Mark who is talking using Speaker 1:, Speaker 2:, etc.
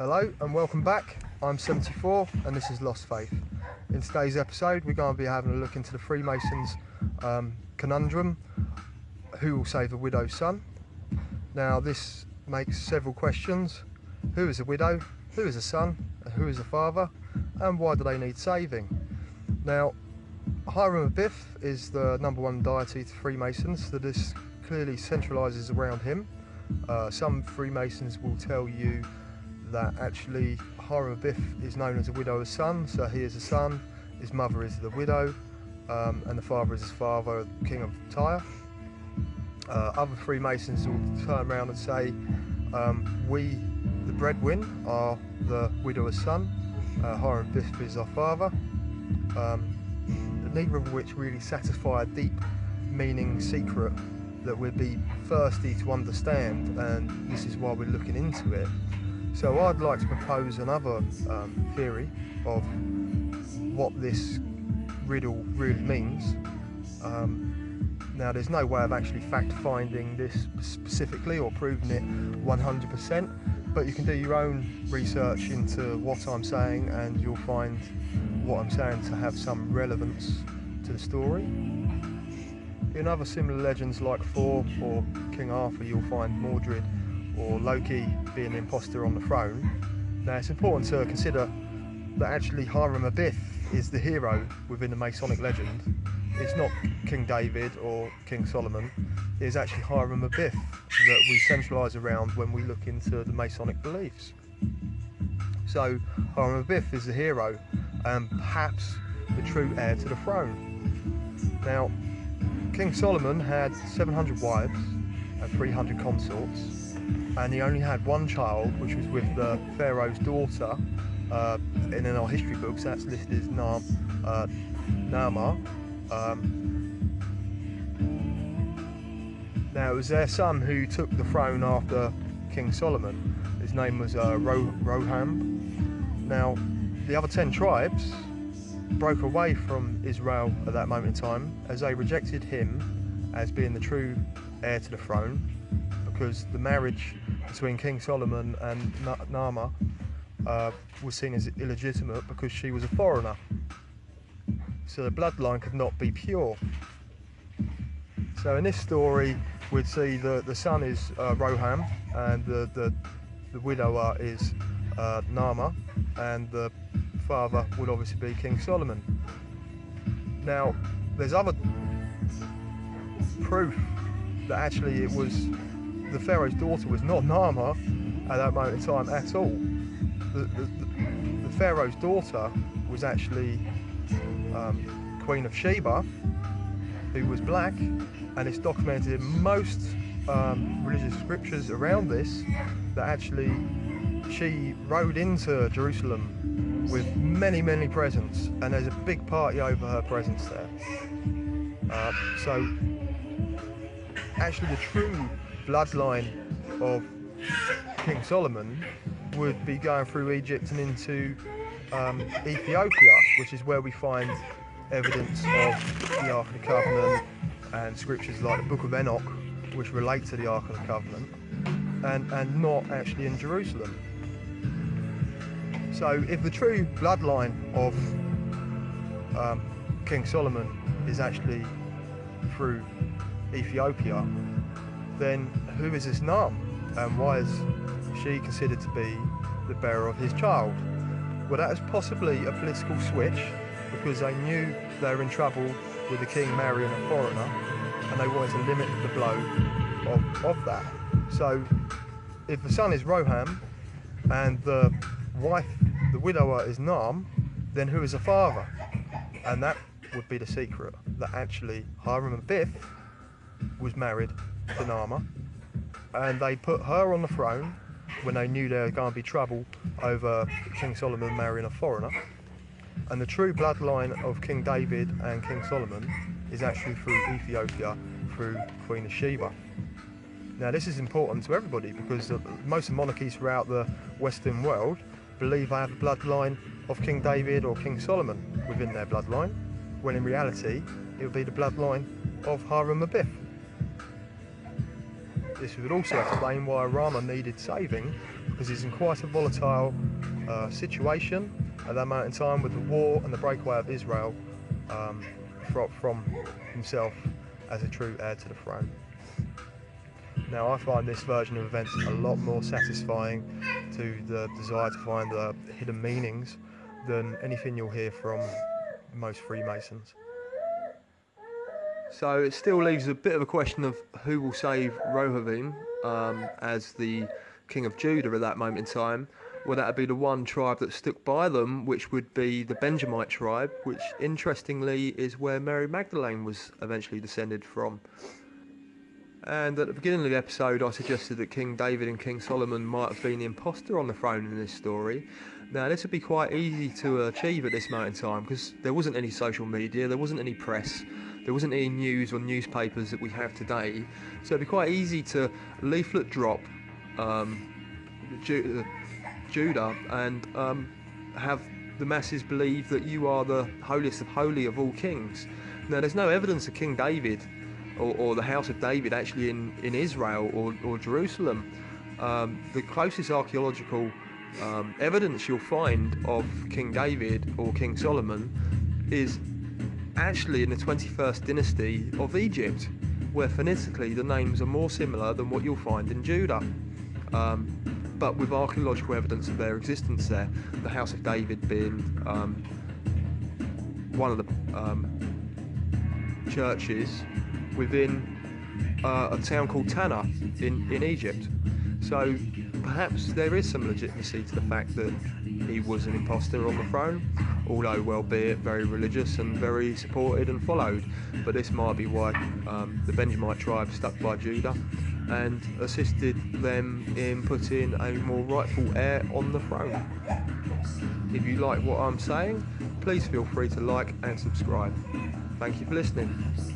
Speaker 1: Hello and welcome back. I'm 74 and this is Lost Faith. In today's episode we're going to be having a look into the Freemasons conundrum, who will save a widow's son? Now this makes several questions. Who is a widow? Who is a son? And who is a father? And why do they need saving? Now Hiram Abiff is the number one deity to Freemasons, so this clearly centralises around him. Some Freemasons will tell you that actually Hiram Abiff is known as a widow's son, so he is a son, his mother is the widow, and the father is his father, King of Tyre. Other Freemasons will turn around and say, we, the breadwin, are the widow's son, Hiram Abiff is our father, neither of which really satisfy a deep meaning secret that we'd be thirsty to understand, and this is why we're looking into it. So I'd like to propose another theory of what this riddle really means. Now there's no way of actually fact-finding this specifically or proving it 100%, but you can do your own research into what I'm saying and you'll find what I'm saying to have some relevance to the story. In other similar legends like Thor or King Arthur, you'll find Mordred or Loki being the imposter on the throne. Now it's important to consider that actually Hiram Abiff is the hero within the Masonic legend. It's not King David or King Solomon, it is actually Hiram Abiff that we centralise around when we look into the Masonic beliefs. So Hiram Abiff is the hero and perhaps the true heir to the throne. Now King Solomon had 700 wives and 300 consorts, and he only had one child, which was with the Pharaoh's daughter. And in our history books that's listed as Naamah. Now it was their son who took the throne after King Solomon. His name was Roham. Now the other 10 tribes broke away from Israel at that moment in time, as they rejected him as being the true heir to the throne, because the marriage between King Solomon and Naamah was seen as illegitimate because she was a foreigner. So the bloodline could not be pure. So in this story we'd see the son is Roham and the widower is Naamah, and the father would obviously be King Solomon. Now there's other proof that actually it was the Pharaoh's daughter was not Naamah at that moment in time at all. The Pharaoh's daughter was actually Queen of Sheba, who was black, and it's documented in most religious scriptures around this that actually she rode into Jerusalem with many presents, and there's a big party over her presence there. So actually the true bloodline of King Solomon would be going through Egypt and into Ethiopia, which is where we find evidence of the Ark of the Covenant and scriptures like the Book of Enoch, which relate to the Ark of the Covenant, and not actually in Jerusalem. So if the true bloodline of King Solomon is actually through Ethiopia, then who is this Naam, and why is she considered to be the bearer of his child? Well, that is possibly a political switch, because they knew they were in trouble with the king marrying a foreigner, and they wanted to limit the blow of that. So if the son is Roham and the wife, the widower, is Naam, then who is the father? And that would be the secret, that actually Hiram Abiff was married to Naamah, and they put her on the throne when they knew there was going to be trouble over King Solomon marrying a foreigner. And the true bloodline of King David and King Solomon is actually through Ethiopia, through Queen of Sheba. Now this is important to everybody, because most monarchies throughout the Western world believe they have a bloodline of King David or King Solomon within their bloodline, when in reality it would be the bloodline of Hiram Abiff. This would also explain why Rama needed saving, because he's in quite a volatile situation at that moment in time, with the war and the breakaway of Israel from himself as a true heir to the throne. Now, I find this version of events a lot more satisfying to the desire to find the hidden meanings than anything you'll hear from most Freemasons. So it still leaves a bit of a question of who will save Rehoboam as the king of Judah at that moment in time. Well, that would be the one tribe that stuck by them, which would be the Benjamite tribe, which interestingly is where Mary Magdalene was eventually descended from. And at the beginning of the episode, I suggested that King David and King Solomon might have been the imposter on the throne in this story. Now, this would be quite easy to achieve at this moment in time, because there wasn't any social media, there wasn't any press, there wasn't any news or newspapers that we have today. So it'd be quite easy to leaflet drop Judah and have the masses believe that you are the holiest of holy of all kings. Now, there's no evidence of King David or the house of David actually in Israel or Jerusalem. The closest archaeological evidence you'll find of King David or King Solomon is actually in the 21st dynasty of Egypt, where phonetically the names are more similar than what you'll find in Judah, but with archaeological evidence of their existence there, the house of David being one of the churches within a town called Tanna in Egypt. So perhaps there is some legitimacy to the fact that he was an imposter on the throne, although, well, be it very religious and very supported and followed. But this might be why the Benjamite tribe stuck by Judah and assisted them in putting a more rightful heir on the throne. If you like what I'm saying, please feel free to like and subscribe. Thank you for listening.